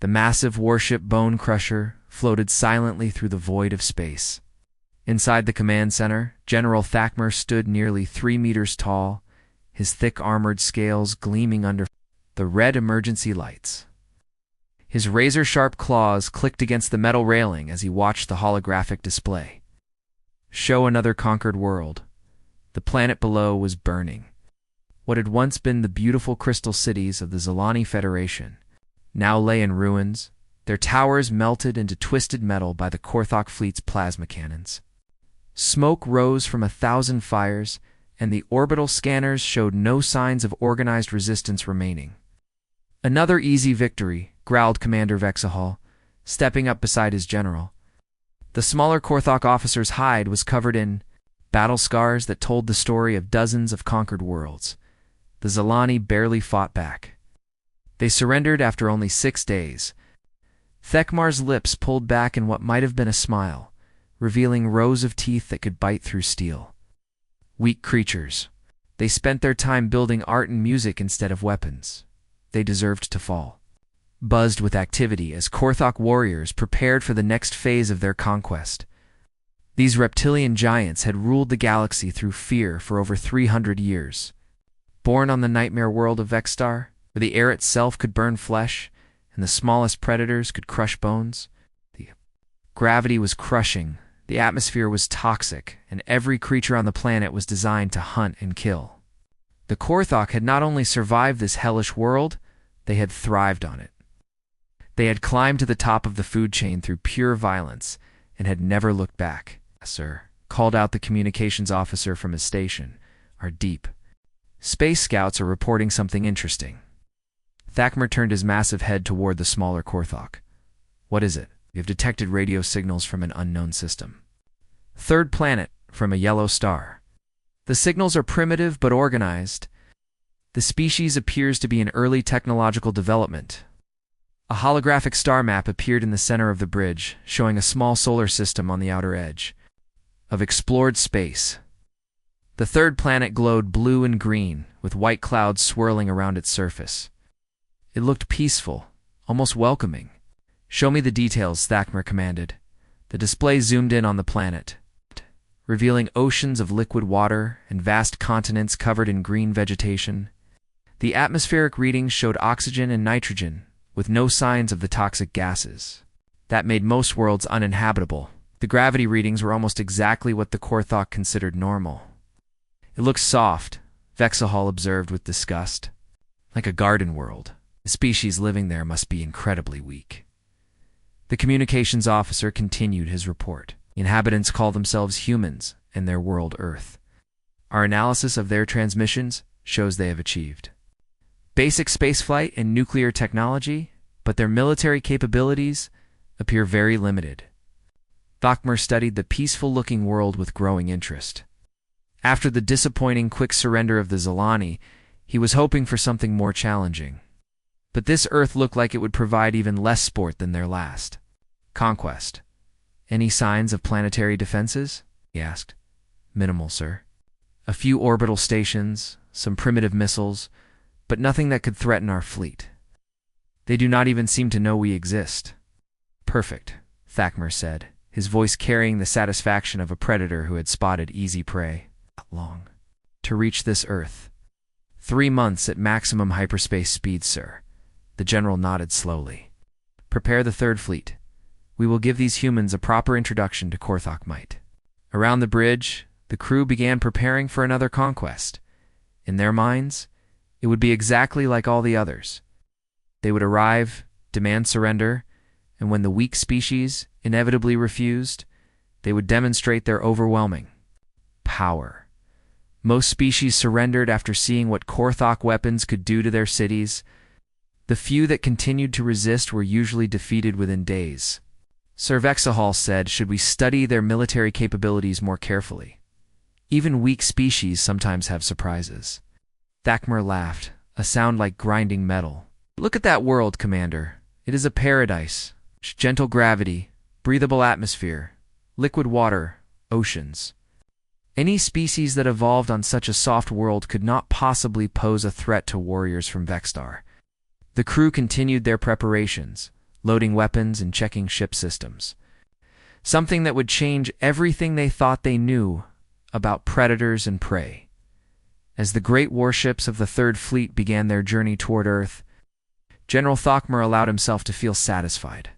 The massive warship Bone Crusher floated silently through the void of space. Inside the command center, General Thakmer stood nearly 3 meters tall, his thick armored scales gleaming under the red emergency lights. His razor-sharp claws clicked against the metal railing as he watched the holographic display. Show another conquered world. The planet below was burning. What had once been the beautiful crystal cities of the Zilani Federation now lay in ruins, their towers melted into twisted metal by the Korthok fleet's plasma cannons. Smoke rose from 1,000 fires, and the orbital scanners showed no signs of organized resistance remaining. Another easy victory, growled Commander Vexahal, stepping up beside his general. The smaller Korthok officer's hide was covered in battle scars that told the story of dozens of conquered worlds. The Zilani barely fought back. They surrendered after only 6 days. Thekmar's lips pulled back in what might have been a smile, revealing rows of teeth that could bite through steel. Weak creatures. They spent their time building art and music instead of weapons. They deserved to fall. Buzzed with activity as Korthok warriors prepared for the next phase of their conquest. These reptilian giants had ruled the galaxy through fear for over 300 years. Born on the nightmare world of Vexstar, where the air itself could burn flesh, and the smallest predators could crush bones, the gravity was crushing, the atmosphere was toxic, and every creature on the planet was designed to hunt and kill. The Korthok had not only survived this hellish world, they had thrived on it. They had climbed to the top of the food chain through pure violence, and had never looked back. Sir, called out the communications officer from his station, are deep. Space scouts are reporting something interesting. Thakmer turned his massive head toward the smaller Korthok. What is it? We have detected radio signals from an unknown system. Third planet from a yellow star. The signals are primitive but organized. The species appears to be in early technological development. A holographic star map appeared in the center of the bridge, showing a small solar system on the outer edge of explored space. The third planet glowed blue and green, with white clouds swirling around its surface. It looked peaceful, almost welcoming. Show me the details, Thakmer commanded. The display zoomed in on the planet, revealing oceans of liquid water and vast continents covered in green vegetation. The atmospheric readings showed oxygen and nitrogen, with no signs of the toxic gases that made most worlds uninhabitable. The gravity readings were almost exactly what the Korthok considered normal. It looks soft, Vexahal observed with disgust. Like a garden world. The species living there must be incredibly weak. The communications officer continued his report. Inhabitants call themselves humans and their world Earth. Our analysis of their transmissions shows they have achieved basic spaceflight and nuclear technology, but their military capabilities appear very limited. Thakmer studied the peaceful-looking world with growing interest. After the disappointing quick surrender of the Zilani, he was hoping for something more challenging. But this Earth looked like it would provide even less sport than their last conquest. Any signs of planetary defenses? He asked. Minimal, sir. A few orbital stations, some primitive missiles, but nothing that could threaten our fleet. They do not even seem to know we exist. Perfect, Thakmer said, his voice carrying the satisfaction of a predator who had spotted easy prey. Not long. To reach this Earth. 3 months at maximum hyperspace speed, sir. The general nodded slowly. Prepare the third fleet. We will give these humans a proper introduction to Korthok might. Around the bridge, the crew began preparing for another conquest. In their minds, it would be exactly like all the others. They would arrive, demand surrender, and when the weak species inevitably refused, they would demonstrate their overwhelming power. Most species surrendered after seeing what Korthok weapons could do to their cities. The few that continued to resist were usually defeated within days. Sir Vexahal said, should we study their military capabilities more carefully? Even weak species sometimes have surprises. Thakmer laughed, a sound like grinding metal. Look at that world, Commander. It is a paradise. Gentle gravity, breathable atmosphere, liquid water, oceans. Any species that evolved on such a soft world could not possibly pose a threat to warriors from Vexstar. The crew continued their preparations, loading weapons and checking ship systems. Something that would change everything they thought they knew about predators and prey. As the great warships of the Third Fleet began their journey toward Earth, General Thokmer allowed himself to feel satisfied.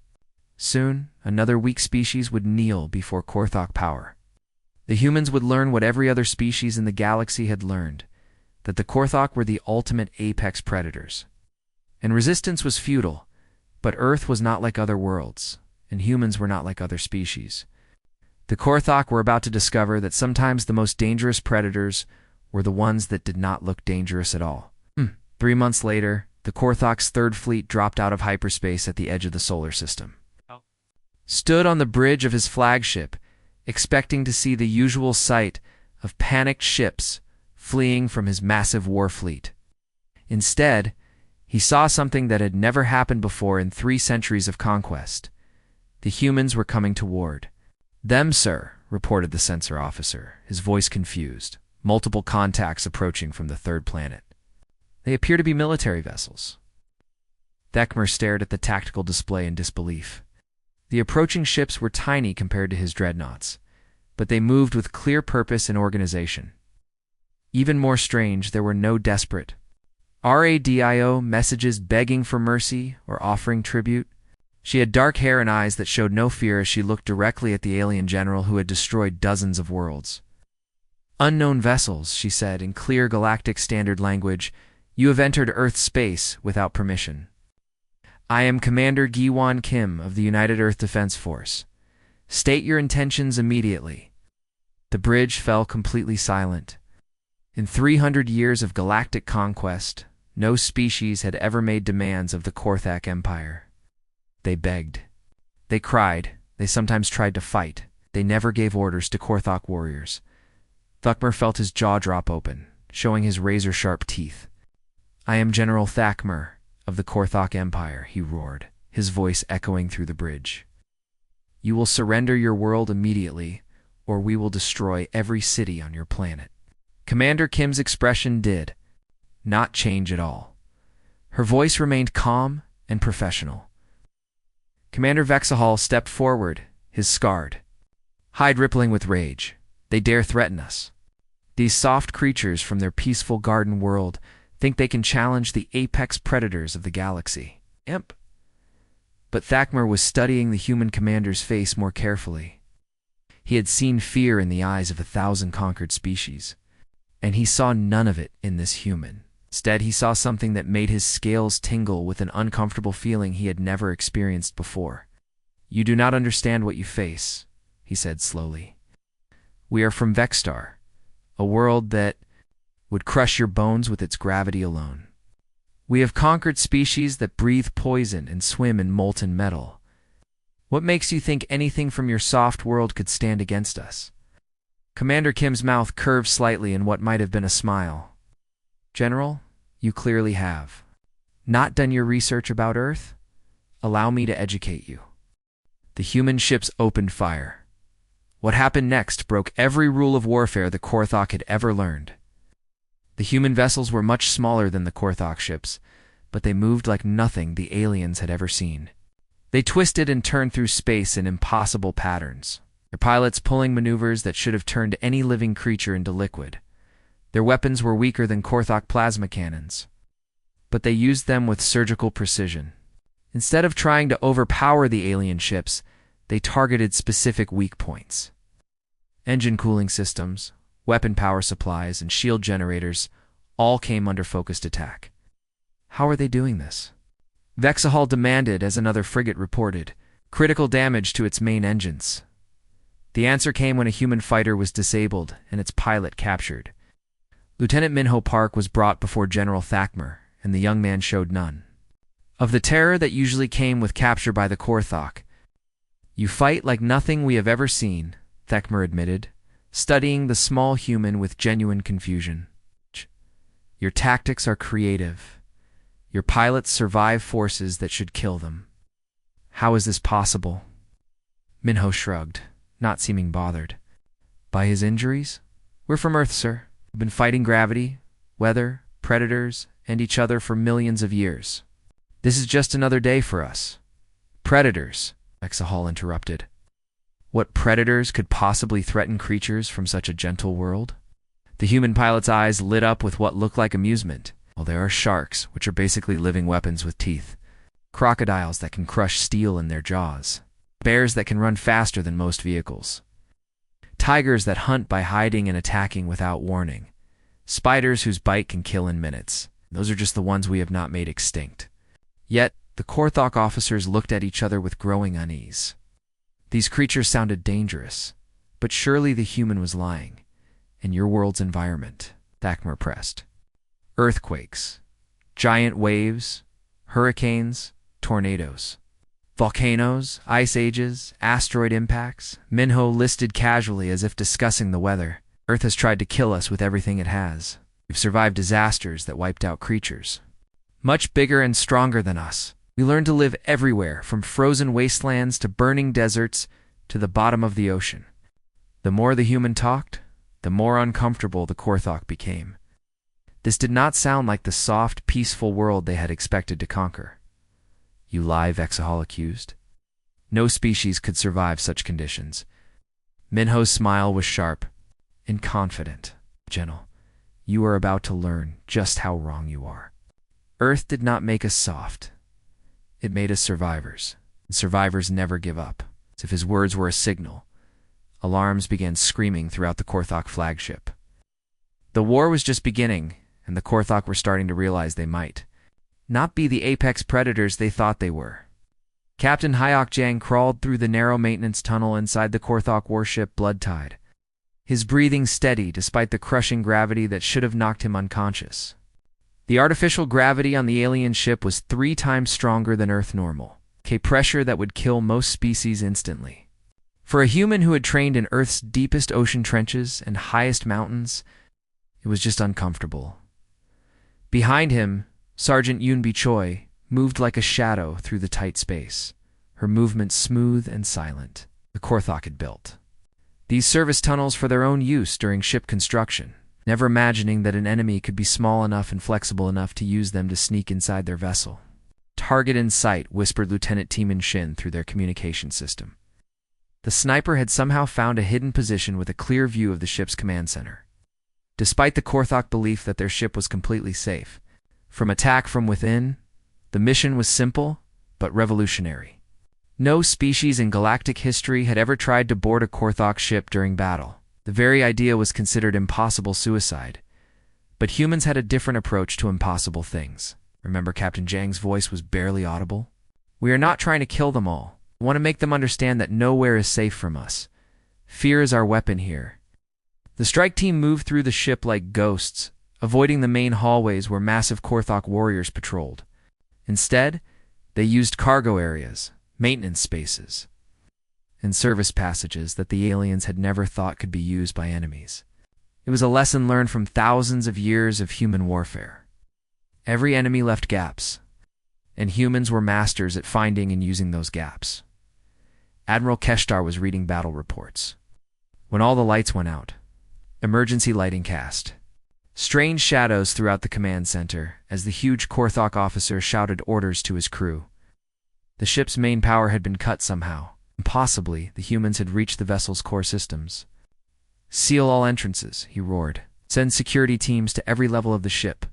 Soon, another weak species would kneel before Korthok power. The humans would learn what every other species in the galaxy had learned, that the Korthok were the ultimate apex predators. And resistance was futile, but Earth was not like other worlds, and humans were not like other species. The Korthok were about to discover that sometimes the most dangerous predators were the ones that did not look dangerous at all. 3 months later, the Korthok's Third Fleet dropped out of hyperspace at the edge of the solar system. Stood on the bridge of his flagship, expecting to see the usual sight of panicked ships fleeing from his massive war fleet. Instead, he saw something that had never happened before in 3 centuries of conquest. The humans were coming toward them, sir, reported the sensor officer, his voice confused. Multiple contacts approaching from the third planet. They appear to be military vessels. Thekmer stared at the tactical display in disbelief. The approaching ships were tiny compared to his dreadnoughts, but they moved with clear purpose and organization. Even more strange, there were no desperate RADIO messages begging for mercy or offering tribute. She had dark hair and eyes that showed no fear as she looked directly at the alien general who had destroyed dozens of worlds. "Unknown vessels," she said in clear galactic standard language, "you have entered Earth's space without permission. I am Commander Giwon Kim of the United Earth Defense Force. State your intentions immediately." The bridge fell completely silent. In 300 years of galactic conquest, no species had ever made demands of the Korthak Empire. They begged. They cried. They sometimes tried to fight. They never gave orders to Korthok warriors. Thukmer felt his jaw drop open, showing his razor-sharp teeth. "I am General Thakmer of the Korthok Empire," he roared, his voice echoing through the bridge. "You will surrender your world immediately, or we will destroy every city on your planet." Commander Kim's expression did not change at all. Her voice remained calm and professional. Commander Vexahal stepped forward, his scarred hide rippling with rage. "They dare threaten us. These soft creatures from their peaceful garden world think they can challenge the apex predators of the galaxy." Imp. But Thakmer was studying the human commander's face more carefully. He had seen fear in the eyes of 1,000 conquered species, and he saw none of it in this human. Instead, he saw something that made his scales tingle with an uncomfortable feeling he had never experienced before. "You do not understand what you face," he said slowly. "We are from Vexstar, a world that would crush your bones with its gravity alone. We have conquered species that breathe poison and swim in molten metal. What makes you think anything from your soft world could stand against us?" Commander Kim's mouth curved slightly in what might have been a smile. "General, you clearly have not done your research about Earth. Allow me to educate you." The human ships opened fire. What happened next broke every rule of warfare the Korthok had ever learned. The human vessels were much smaller than the Korthok ships, but they moved like nothing the aliens had ever seen. They twisted and turned through space in impossible patterns, their pilots pulling maneuvers that should have turned any living creature into liquid. Their weapons were weaker than Korthok plasma cannons, but they used them with surgical precision. Instead of trying to overpower the alien ships, they targeted specific weak points. Engine cooling systems, weapon power supplies, and shield generators all came under focused attack. How are they doing this? Vexahal demanded as another frigate reported critical damage to its main engines. The answer came when a human fighter was disabled and its pilot captured. Lieutenant Minho Park was brought before General Thakmer, and the young man showed none of the terror that usually came with capture by the Korthok. "You fight like nothing we have ever seen," Thakmer admitted, studying the small human with genuine confusion. "Your tactics are creative. Your pilots survive forces that should kill them. How is this possible?" Minho shrugged, not seeming bothered. "By his injuries? We're from Earth, sir. We've been fighting gravity, weather, predators, and each other for millions of years. This is just another day for us. Predators, Exahal interrupted. What predators could possibly threaten creatures from such a gentle world? The human pilot's eyes lit up with what looked like amusement. Well, there are sharks, which are basically living weapons with teeth. Crocodiles that can crush steel in their jaws. Bears that can run faster than most vehicles. Tigers that hunt by hiding and attacking without warning. Spiders whose bite can kill in minutes. Those are just the ones we have not made extinct. Yet, the Korthok officers looked at each other with growing unease. These creatures sounded dangerous, but surely the human was lying. In your world's environment, Thakmer pressed. Earthquakes, giant waves, hurricanes, tornadoes, volcanoes, ice ages, asteroid impacts. Minho listed casually as if discussing the weather. Earth has tried to kill us with everything it has. We've survived disasters that wiped out creatures much bigger and stronger than us. We learned to live everywhere, from frozen wastelands to burning deserts to the bottom of the ocean. The more the human talked, the more uncomfortable the Korthok became. This did not sound like the soft, peaceful world they had expected to conquer. You lie, Exahal accused. No species could survive such conditions. Minho's smile was sharp and confident. Gentle, you are about to learn just how wrong you are. Earth did not make us soft. It made us survivors, and survivors never give up. As if his words were a signal, alarms began screaming throughout the Korthok flagship. The war was just beginning, and the Korthok were starting to realize they might not be the apex predators they thought they were. Captain Hyok Jang crawled through the narrow maintenance tunnel inside the Korthok warship Bloodtide, his breathing steady despite the crushing gravity that should have knocked him unconscious. The artificial gravity on the alien ship was 3 times stronger than Earth normal, a pressure that would kill most species instantly. For a human who had trained in Earth's deepest ocean trenches and highest mountains, it was just uncomfortable. Behind him, Sergeant Yoonbi Choi moved like a shadow through the tight space, her movements smooth and silent. The Korthok had built these service tunnels for their own use during ship construction, never imagining that an enemy could be small enough and flexible enough to use them to sneak inside their vessel. Target in sight, whispered Lieutenant Timan Shin through their communication system. The sniper had somehow found a hidden position with a clear view of the ship's command center. Despite the Korthok belief that their ship was completely safe from attack from within, the mission was simple but revolutionary. No species in galactic history had ever tried to board a Korthok ship during battle. The very idea was considered impossible suicide. But humans had a different approach to impossible things. Remember, Captain Jang's voice was barely audible? We are not trying to kill them all. We want to make them understand that nowhere is safe from us. Fear is our weapon here. The strike team moved through the ship like ghosts, avoiding the main hallways where massive Korthok warriors patrolled. Instead, they used cargo areas, maintenance spaces, and service passages that the aliens had never thought could be used by enemies. It was a lesson learned from thousands of years of human warfare. Every enemy left gaps, and humans were masters at finding and using those gaps. Admiral Keshtar was reading battle reports when all the lights went out. Emergency lighting cast. Strange shadows throughout the command center as the huge Korthok officer shouted orders to his crew. The ship's main power had been cut somehow. Possibly, the humans had reached the vessel's core systems. Seal all entrances, he roared. Send security teams to every level of the ship.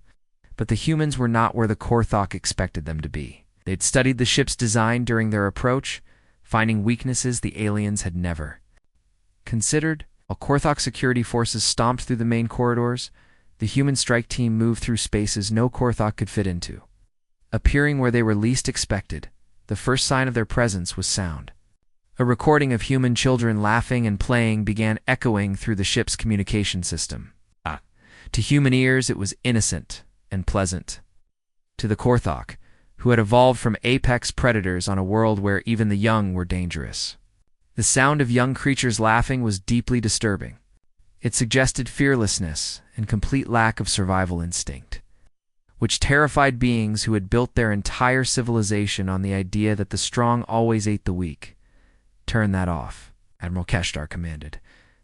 But the humans were not where the Korthok expected them to be. They'd studied the ship's design during their approach, finding weaknesses the aliens had never considered. While Korthok security forces stomped through the main corridors, the human strike team moved through spaces no Korthok could fit into. Appearing where they were least expected, the first sign of their presence was sound. A recording of human children laughing and playing began echoing through the ship's communication system. To human ears, it was innocent and pleasant. To the Korthok, who had evolved from apex predators on a world where even the young were dangerous, the sound of young creatures laughing was deeply disturbing. It suggested fearlessness and complete lack of survival instinct, which terrified beings who had built their entire civilization on the idea that the strong always ate the weak. Turn that off, Admiral Keshtar commanded.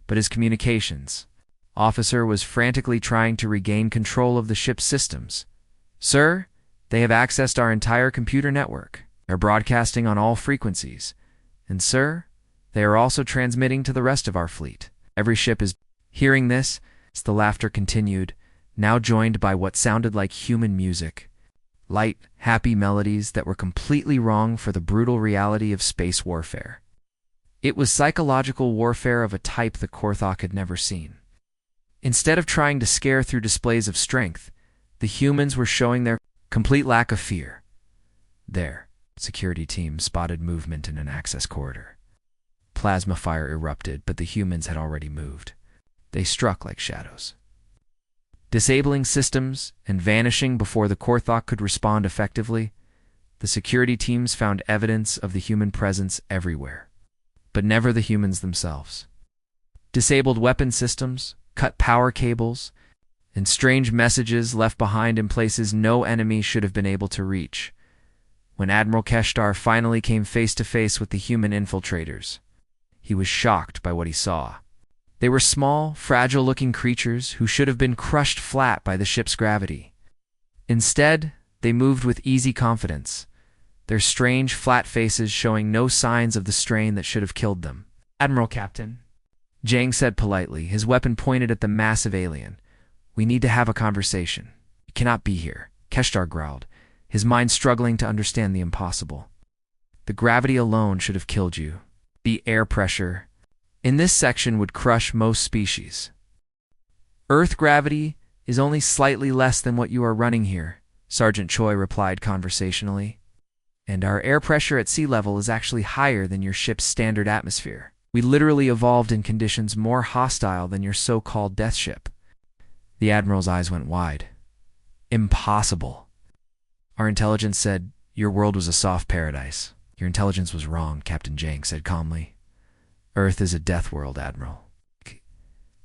But his communications officer was frantically trying to regain control of the ship's systems. Sir, they have accessed our entire computer network. They're broadcasting on all frequencies. And, sir, they are also transmitting to the rest of our fleet. Every ship is hearing this. As the laughter continued, now joined by what sounded like human music. Light, happy melodies that were completely wrong for the brutal reality of space warfare. It was psychological warfare of a type the Korthok had never seen. Instead of trying to scare through displays of strength, the humans were showing their complete lack of fear. There, security team spotted movement in an access corridor. Plasma fire erupted, but the humans had already moved. They struck like shadows, disabling systems and vanishing before the Korthok could respond effectively. The security teams found evidence of the human presence everywhere, but never the humans themselves. Disabled weapon systems, cut power cables, and strange messages left behind in places no enemy should have been able to reach. When Admiral Keshtar finally came face to face with the human infiltrators, he was shocked by what he saw. They were small, fragile-looking creatures who should have been crushed flat by the ship's gravity. Instead, they moved with easy confidence, their strange, flat faces showing no signs of the strain that should have killed them. "Admiral Captain," Jang said politely, his weapon pointed at the massive alien. "We need to have a conversation. You cannot be here," Keshtar growled, his mind struggling to understand the impossible. "The gravity alone should have killed you. The air pressure in this section would crush most species. Earth gravity is only slightly less than what you are running here," Sergeant Choi replied conversationally. "And our air pressure at sea level is actually higher than your ship's standard atmosphere. We literally evolved in conditions more hostile than your so-called death ship." The Admiral's eyes went wide. "Impossible." Our intelligence said your world was a soft paradise. "Your intelligence was wrong," Captain Jang said calmly. "Earth is a death world, Admiral.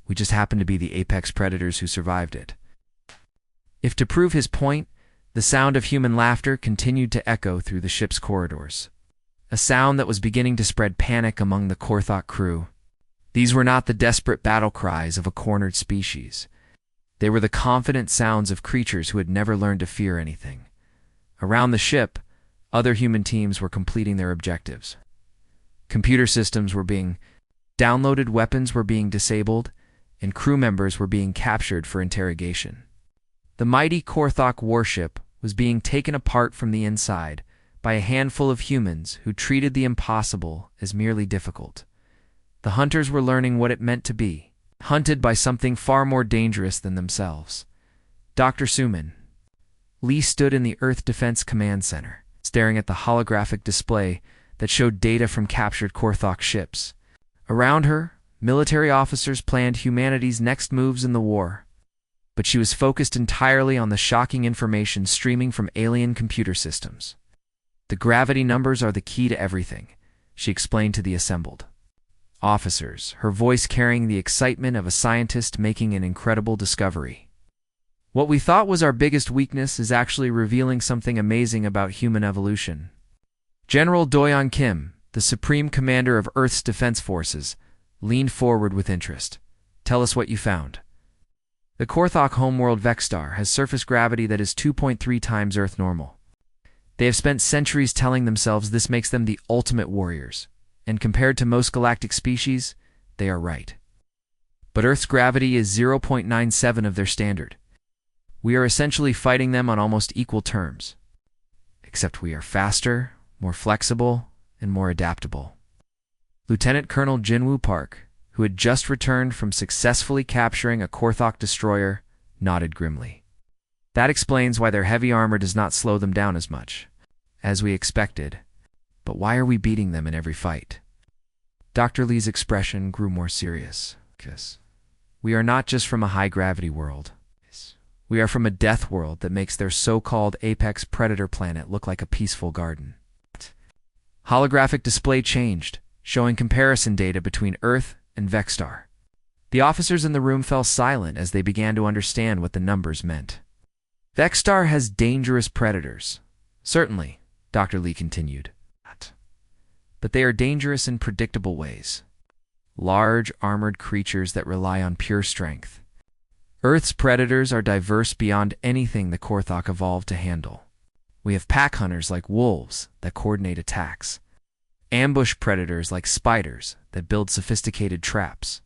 We just happen to be the apex predators who survived it." If to prove his point, the sound of human laughter continued to echo through the ship's corridors, a sound that was beginning to spread panic among the Korthok crew. These were not the desperate battle cries of a cornered species. They were the confident sounds of creatures who had never learned to fear anything. Around the ship, other human teams were completing their objectives. Computer systems were being downloaded, weapons were being disabled, and crew members were being captured for interrogation. The mighty Korthok warship was being taken apart from the inside by a handful of humans who treated the impossible as merely difficult. The hunters were learning what it meant to be hunted by something far more dangerous than themselves. Dr. Suman Lee stood in the Earth Defense Command Center, staring at the holographic display that showed data from captured Korthok ships. Around her, military officers planned humanity's next moves in the war, but she was focused entirely on the shocking information streaming from alien computer systems. "The gravity numbers are the key to everything," she explained to the assembled officers, her voice carrying the excitement of a scientist making an incredible discovery. "What we thought was our biggest weakness is actually revealing something amazing about human evolution." General Doyon Kim, the Supreme Commander of Earth's Defense Forces, leaned forward with interest. "Tell us what you found." "The Korthok homeworld Vexstar has surface gravity that is 2.3 times Earth normal. They have spent centuries telling themselves this makes them the ultimate warriors, and compared to most galactic species, they are right. But Earth's gravity is 0.97 of their standard. We are essentially fighting them on almost equal terms, except we are faster, more flexible, and more adaptable." Lieutenant Colonel Jinwoo Park, who had just returned from successfully capturing a Korthok destroyer, nodded grimly. "That explains why their heavy armor does not slow them down as much, as we expected. But why are we beating them in every fight?" Dr. Lee's expression grew more serious. "We are not just from a high-gravity world. We are from a death world that makes their so-called apex predator planet look like a peaceful garden." Holographic display changed, showing comparison data between Earth and Vexstar. The officers in the room fell silent as they began to understand what the numbers meant. "Vexstar has dangerous predators. Certainly," Dr. Lee continued. "But they are dangerous in predictable ways. Large, armored creatures that rely on pure strength. Earth's predators are diverse beyond anything the Korthok evolved to handle. We have pack hunters like wolves that coordinate attacks, ambush predators like spiders that build sophisticated traps,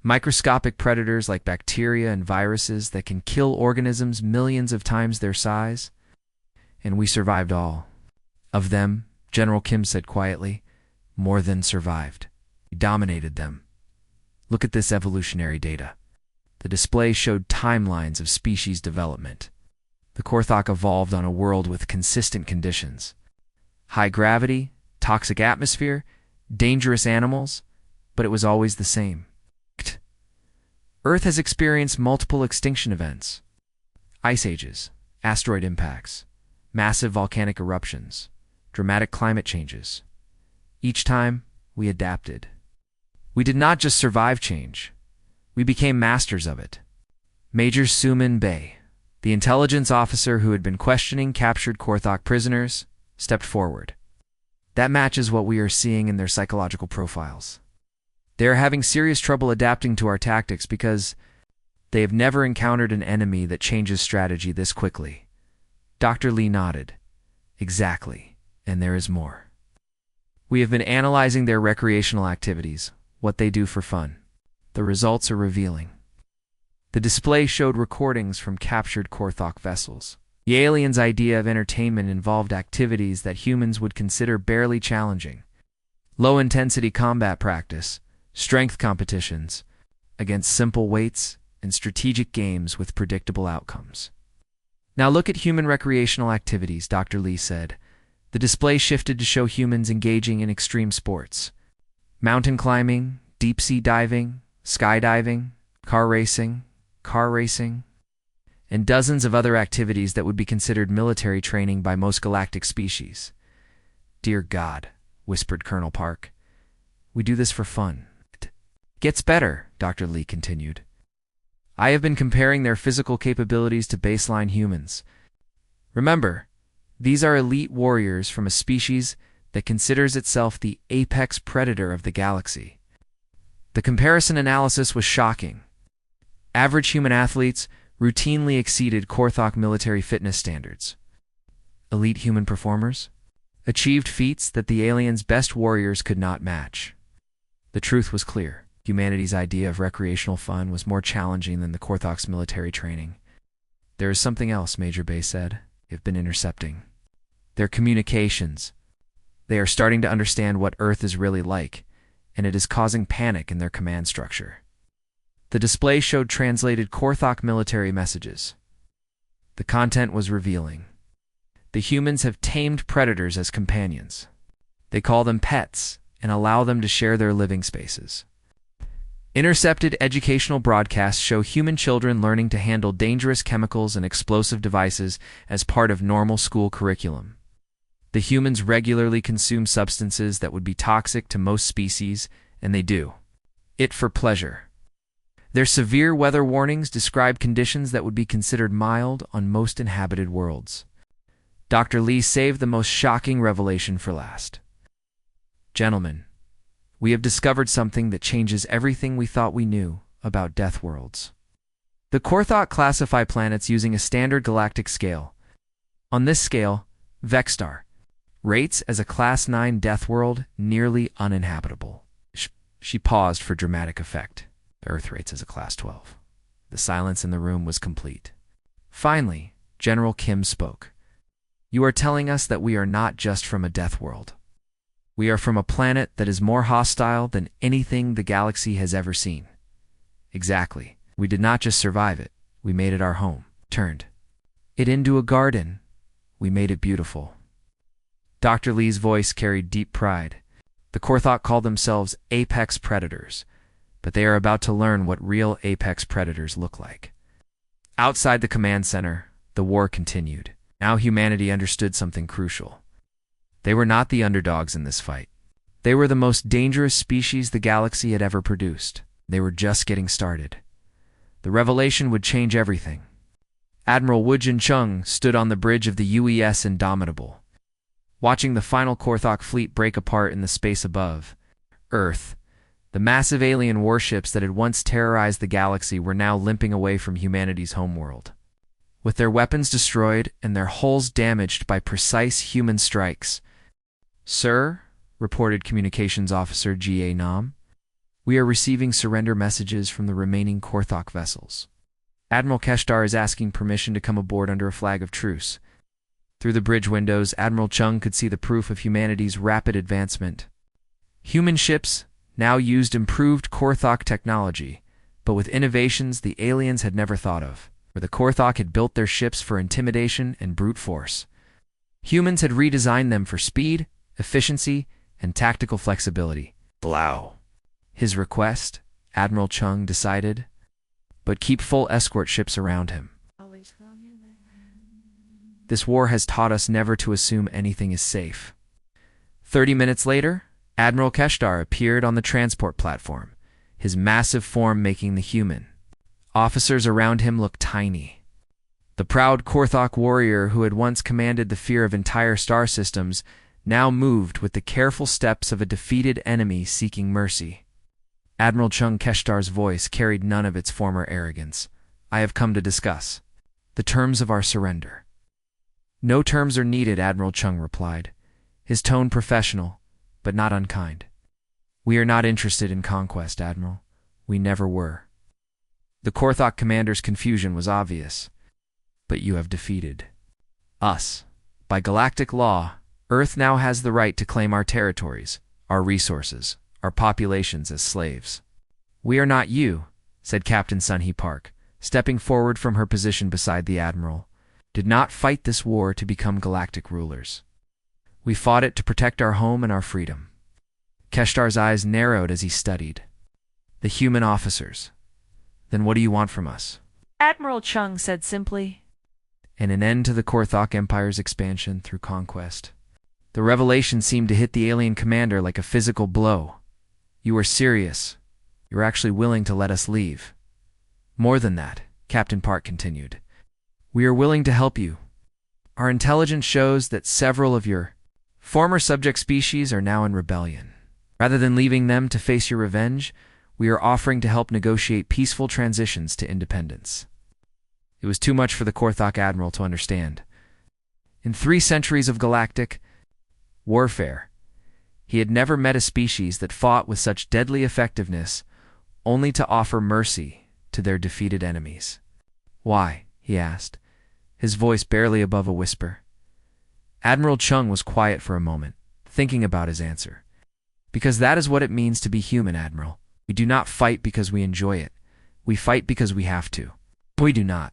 microscopic predators like bacteria and viruses that can kill organisms millions of times their size. And we survived all of them, General Kim said quietly. More than survived. We dominated them. Look at this evolutionary data. The display showed timelines of species development. The Korthok evolved on a world with consistent conditions. High gravity, toxic atmosphere, dangerous animals, but it was always the same. Earth has experienced multiple extinction events. Ice ages, asteroid impacts, massive volcanic eruptions, dramatic climate changes. Each time, we adapted. We did not just survive change. We became masters of it. Major Sumin Bey, the intelligence officer who had been questioning captured Korthok prisoners, stepped forward. That matches what we are seeing in their psychological profiles. They are having serious trouble adapting to our tactics because they have never encountered an enemy that changes strategy this quickly. Dr. Lee nodded. Exactly, and there is more. We have been analyzing their recreational activities, what they do for fun. The results are revealing. The display showed recordings from captured Korthok vessels. The aliens' idea of entertainment involved activities that humans would consider barely challenging. Low-intensity combat practice, strength competitions, against simple weights, and strategic games with predictable outcomes. Now look at human recreational activities, Dr. Lee said. The display shifted to show humans engaging in extreme sports. Mountain climbing, deep-sea diving, skydiving, car racing, and dozens of other activities that would be considered military training by most galactic species. Dear God, whispered Colonel Park. We do this for fun. It gets better, Dr. Lee continued. I have been comparing their physical capabilities to baseline humans. Remember, these are elite warriors from a species that considers itself the apex predator of the galaxy. The comparison analysis was shocking. Average human athletes routinely exceeded Korthok military fitness standards. Elite human performers achieved feats that the aliens' best warriors could not match. The truth was clear. Humanity's idea of recreational fun was more challenging than the Korthok's military training. There is something else, Major Bay said. They've been intercepting their communications. They are starting to understand what Earth is really like, and it is causing panic in their command structure. The display showed translated Korthok military messages. The content was revealing. The humans have tamed predators as companions. They call them pets and allow them to share their living spaces. Intercepted educational broadcasts show human children learning to handle dangerous chemicals and explosive devices as part of normal school curriculum. The humans regularly consume substances that would be toxic to most species, and they do it for pleasure. Their severe weather warnings describe conditions that would be considered mild on most inhabited worlds. Dr. Lee saved the most shocking revelation for last. Gentlemen, we have discovered something that changes everything we thought we knew about Deathworlds. The Korthok classify planets using a standard galactic scale. On this scale, Vexstar rates as a Class 9 Deathworld nearly uninhabitable. She paused for dramatic effect. Earth rates as a Class 12. The silence in the room was complete. Finally, General Kim spoke. You are telling us that we are not just from a Deathworld. We are from a planet that is more hostile than anything the galaxy has ever seen. Exactly. We did not just survive it. We made it our home. Turned it into a garden. We made it beautiful. Dr. Lee's voice carried deep pride. The Korthok call themselves apex predators, but they are about to learn what real apex predators look like. Outside the command center, the war continued. Now humanity understood something crucial. They were not the underdogs in this fight. They were the most dangerous species the galaxy had ever produced. They were just getting started. The revelation would change everything. Admiral Woojin Chung stood on the bridge of the UES Indomitable, watching the final Korthok fleet break apart in the space above. Earth, the massive alien warships that had once terrorized the galaxy, were now limping away from humanity's homeworld. with their weapons destroyed and their hulls damaged by precise human strikes. "Sir," reported Communications Officer G.A. Nam, "we are receiving surrender messages from the remaining Korthok vessels. Admiral Keshtar is asking permission to come aboard under a flag of truce." Through the bridge windows, Admiral Chung could see the proof of humanity's rapid advancement. Human ships now used improved Korthok technology, but with innovations the aliens had never thought of, where the Korthok had built their ships for intimidation and brute force. Humans had redesigned them for speed, efficiency, and tactical flexibility. Blow. His request, Admiral Chung decided, but keep full escort ships around him. This war has taught us never to assume anything is safe. 30 minutes later, Admiral Keshtar appeared on the transport platform, his massive form making the human. Officers around him looked tiny. The proud Korthok warrior who had once commanded the fear of entire star systems now moved with the careful steps of a defeated enemy seeking mercy. Admiral Chung Keshtar's voice carried none of its former arrogance. "I have come to discuss the terms of our surrender." "No terms are needed," Admiral Chung replied, his tone professional, but not unkind. "We are not interested in conquest, Admiral. We never were." The Korthok commander's confusion was obvious. "But you have defeated us. By galactic law, Earth now has the right to claim our territories, our resources, our populations as slaves." "We are not you," said Captain Sun-hee Park, stepping forward from her position beside the Admiral. "Did not fight this war to become galactic rulers. We fought it to protect our home and our freedom." Keshtar's eyes narrowed as he studied the human officers. "Then what do you want from us?" Admiral Chung said simply. "And an end to the Korthok Empire's expansion through conquest." The revelation seemed to hit the alien commander like a physical blow. "You are serious. You are actually willing to let us leave." "More than that," Captain Park continued. "We are willing to help you. Our intelligence shows that several of your former subject species are now in rebellion. Rather than leaving them to face your revenge, we are offering to help negotiate peaceful transitions to independence." It was too much for the Korthok Admiral to understand. In 3 centuries of galactic warfare, he had never met a species that fought with such deadly effectiveness only to offer mercy to their defeated enemies. "Why?" he asked, his voice barely above a whisper. Admiral Chung was quiet for a moment, thinking about his answer. "Because that is what it means to be human, Admiral. We do not fight because we enjoy it. We fight because we have to. We do not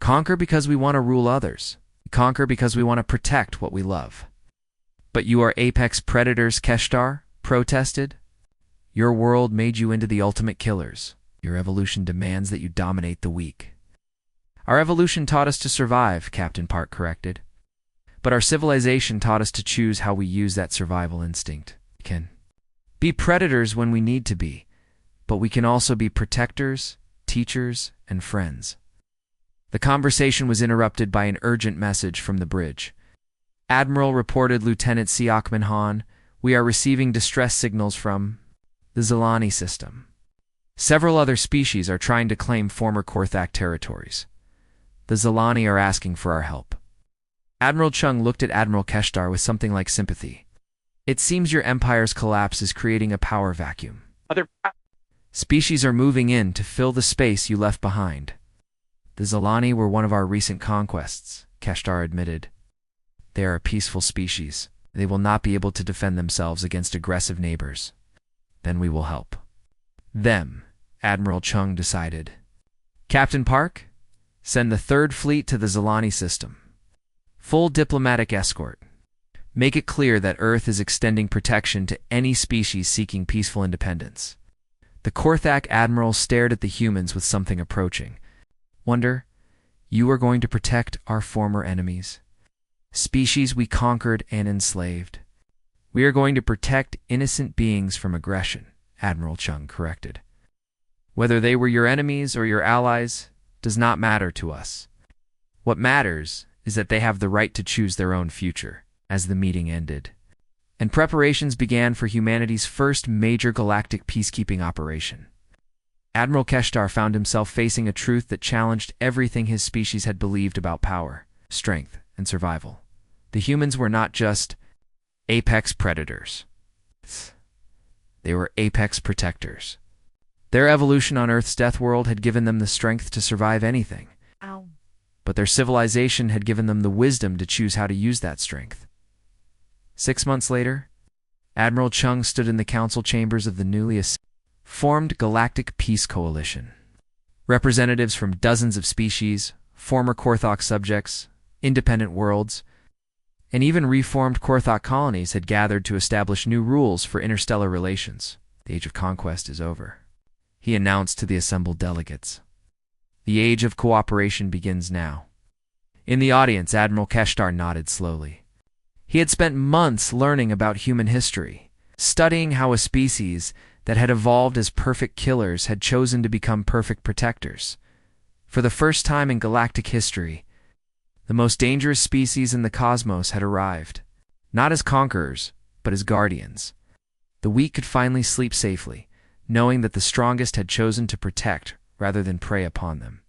conquer because we want to rule others. We conquer because we want to protect what we love." "But you are apex predators," Keshtar protested. "Your world made you into the ultimate killers. Your evolution demands that you dominate the weak." "Our evolution taught us to survive," Captain Park corrected. "But our civilization taught us to choose how we use that survival instinct. We can be predators when we need to be, but we can also be protectors, teachers, and friends." The conversation was interrupted by an urgent message from the bridge. "Admiral," reported Lieutenant Siok Min-han, "we are receiving distress signals from the Zilani system. Several other species are trying to claim former Korthak territories. The Zilani are asking for our help." Admiral Chung looked at Admiral Keshtar with something like sympathy. "It seems your empire's collapse is creating a power vacuum. Other species are moving in to fill the space you left behind." "The Zilani were one of our recent conquests," Keshtar admitted. "They are a peaceful species. They will not be able to defend themselves against aggressive neighbors. Then we will help them," Admiral Chung decided. "Captain Park, send the 3rd Fleet to the Zilani system. Full diplomatic escort. Make it clear that Earth is extending protection to any species seeking peaceful independence." The Korthak Admiral stared at the humans with something approaching. "Wonder, you are going to protect our former enemies? Species we conquered and enslaved. We are going to protect innocent beings from aggression," Admiral Chung corrected. "Whether they were your enemies or your allies does not matter to us. What matters is that they have the right to choose their own future." As the meeting ended, and preparations began for humanity's first major galactic peacekeeping operation, Admiral Keshtar found himself facing a truth that challenged everything his species had believed about power, strength, and survival. The humans were not just apex predators. They were apex protectors. Their evolution on Earth's death world had given them the strength to survive anything. Ow. But their civilization had given them the wisdom to choose how to use that strength. 6 months later, Admiral Chung stood in the council chambers of the newly formed Galactic Peace Coalition. Representatives from dozens of species, former Korthok subjects, independent worlds, and even reformed Korthok colonies had gathered to establish new rules for interstellar relations. The age of conquest is over, he announced to the assembled delegates. The age of cooperation begins now. In the audience, Admiral Keshtar nodded slowly. He had spent months learning about human history, studying how a species that had evolved as perfect killers had chosen to become perfect protectors. For the first time in galactic history, the most dangerous species in the cosmos had arrived, not as conquerors, but as guardians. The weak could finally sleep safely, knowing that the strongest had chosen to protect rather than prey upon them.